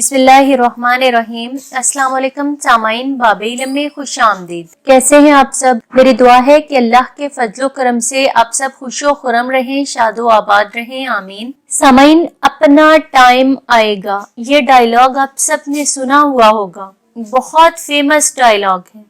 बिस्मिल्लाहिर्रहमानिर्रहीम। अस्सलाम वालेकुम सामाइन, बाब इल्म में खुश आमदीद। कैसे हैं आप सब? मेरी दुआ है कि अल्लाह के फजलो करम से आप सब खुशो खुरम रहें, शादो आबाद रहें, आमीन। सामाइन, अपना टाइम आएगा, ये डायलॉग आप सब ने सुना हुआ होगा, बहुत फेमस डायलॉग है।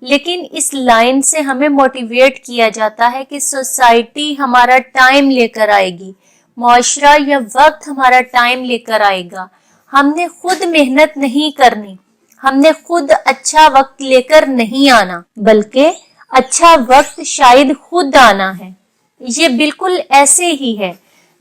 लेकिन इस लाइन से हमें मोटिवेट किया जाता है कि सोसाइटी हमारा टाइम लेकर आएगी, मुआशरा या वक्त हमारा टाइम लेकर आएगा। हमने खुद मेहनत नहीं करनी, हमने खुद अच्छा वक्त लेकर नहीं आना, बल्कि अच्छा वक्त शायद खुद आना है। ये बिल्कुल ऐसे ही है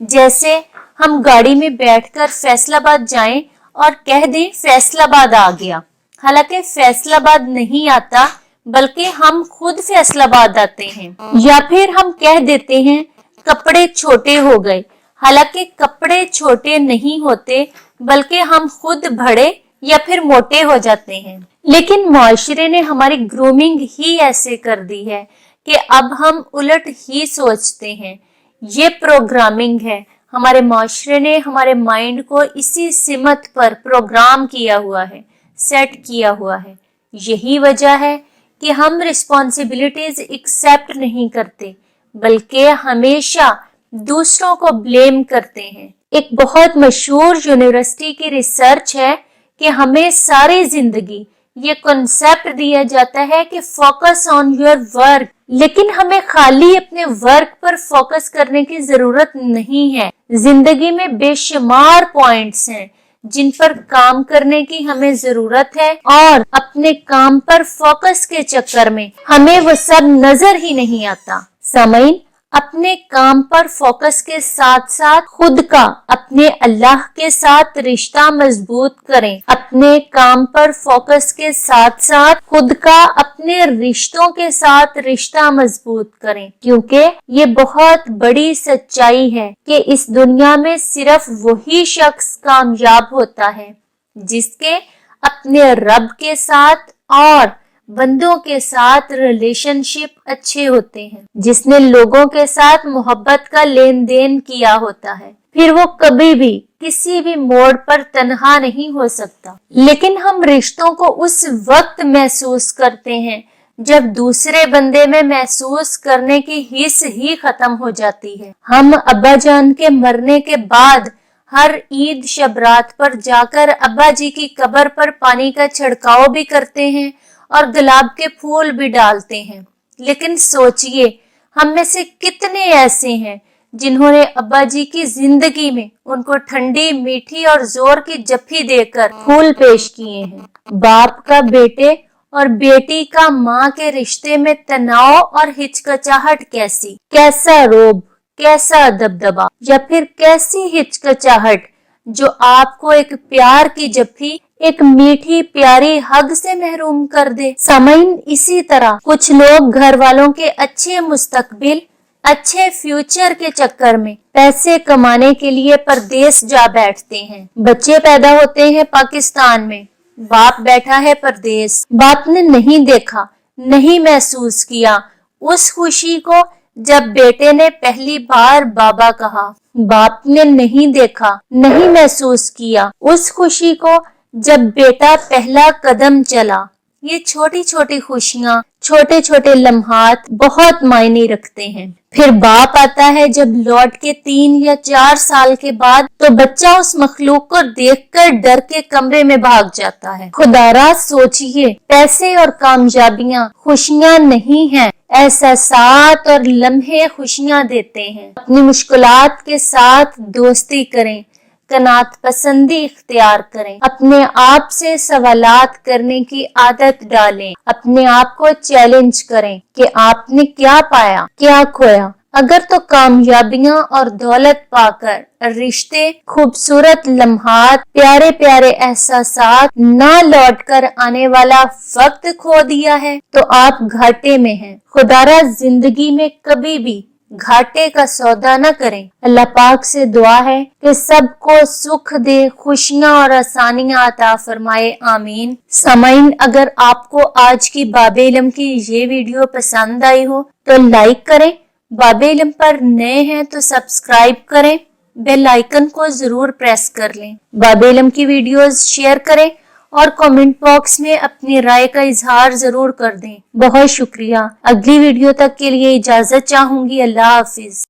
जैसे हम गाड़ी में बैठकर फैसलाबाद जाएं और कह दें फैसलाबाद आ गया, हालांकि फैसलाबाद नहीं आता, बल्कि हम खुद फैसलाबाद आते हैं। या फिर हम कह देते हैं कपड़े छोटे हो गए, हालांकि कपड़े छोटे नहीं होते, बल्कि हम खुद बड़े या फिर मोटे हो जाते हैं। लेकिन मुआशरे ने हमारी ग्रूमिंग ही ऐसे कर दी है कि अब हम उलट ही सोचते हैं। ये प्रोग्रामिंग है, हमारे मुआशरे ने हमारे माइंड को इसी सिमत पर प्रोग्राम किया हुआ है, सेट किया हुआ है। यही वजह है कि हम रिस्पॉन्सिबिलिटीज एक्सेप्ट नहीं करते, बल्कि हमेशा दूसरों को ब्लेम करते हैं। एक बहुत मशहूर यूनिवर्सिटी की रिसर्च है कि हमें सारी जिंदगी ये कॉन्सेप्ट दिया जाता है कि फोकस ऑन योर वर्क, लेकिन हमें खाली अपने वर्क पर फोकस करने की जरूरत नहीं है। जिंदगी में बेशुमार पॉइंट्स हैं जिन पर काम करने की हमें जरूरत है, और अपने काम पर फोकस के चक्कर में हमें वो सब नजर ही नहीं आता। सामईन, अपने काम पर फोकस के साथ साथ खुद का अपने अल्लाह के साथ रिश्ता मजबूत करें। अपने काम पर फोकस के साथ साथ खुद का अपने रिश्तों के साथ रिश्ता मजबूत करें, क्योंकि ये बहुत बड़ी सच्चाई है कि इस दुनिया में सिर्फ वही शख्स कामयाब होता है जिसके अपने रब के साथ और बंदों के साथ रिलेशनशिप अच्छे होते हैं, जिसने लोगों के साथ मोहब्बत का लेन देन किया होता है। फिर वो कभी भी किसी भी मोड़ पर तन्हा नहीं हो सकता। लेकिन हम रिश्तों को उस वक्त महसूस करते हैं जब दूसरे बंदे में महसूस करने की हिस्स ही खत्म हो जाती है। हम अब्बा जान के मरने के बाद हर ईद शबरात पर जाकर अब्बा जी की कब्र पर पानी का छिड़काव भी करते हैं और गुलाब के फूल भी डालते हैं। लेकिन सोचिए, हम में से कितने ऐसे हैं जिन्होंने अब्बा जी की जिंदगी में उनको ठंडी, मीठी और जोर की जफ्फी देकर फूल पेश किए हैं। बाप का बेटे और बेटी का माँ के रिश्ते में तनाव और हिचकिचाहट कैसा रोब, कैसा दबदबा, या फिर कैसी हिचकिचाहट जो आपको एक प्यार की जफ्फी, एक मीठी प्यारी हग से महरूम कर दे। सामईन, इसी तरह कुछ लोग घर वालों के अच्छे मुस्तकबिल, अच्छे फ्यूचर के चक्कर में पैसे कमाने के लिए परदेश जा बैठते हैं। बच्चे पैदा होते हैं पाकिस्तान में, बाप बैठा है परदेश। बाप ने नहीं देखा, नहीं महसूस किया उस खुशी को जब बेटे ने पहली बार बाबा कहा। बाप ने नहीं देखा, नहीं महसूस किया उस खुशी को जब बेटा पहला कदम चला। ये छोटी छोटी खुशियाँ, छोटे छोटे लम्हात बहुत मायने रखते हैं। फिर बाप आता है जब लौट के 3 या 4 साल के बाद, तो बच्चा उस मखलूक को देखकर डर के कमरे में भाग जाता है। खुदारा सोचिए, पैसे और कामयाबियां खुशियां नहीं हैं, एहसासात और लम्हे खुशियां देते हैं। अपनी मुश्किलात के साथ दोस्ती करें, कनात पसंदी इख्तियार करें, अपने आप से सवालात करने की आदत डालें, अपने आप को चैलेंज करें कि आपने क्या पाया, क्या खोया। अगर तो कामयाबियां और दौलत पाकर रिश्ते, खूबसूरत लम्हात, प्यारे प्यारे एहसासात, ना लौट कर आने वाला वक्त खो दिया है, तो आप घाटे में हैं। खुदारा जिंदगी में कभी भी घाटे का सौदा न करें। अल्लाह पाक से दुआ है कि सबको सुख दे, खुशियां और आसानियां अता फरमाए, आमीन। सामाइन, अगर आपको आज की बाबे इल्म की ये वीडियो पसंद आई हो तो लाइक करें, बाबे इल्म पर नए हैं तो सब्सक्राइब करें। بیل آئیکن کو ضرور پریس کر لیں۔ باب علم کی ویڈیوز شیئر کریں اور کامنٹ باکس میں اپنی رائے کا اظہار ضرور کر دیں۔ بہت شکریہ۔ اگلی ویڈیو تک کے لیے اجازت چاہوں گی۔ اللہ حافظ۔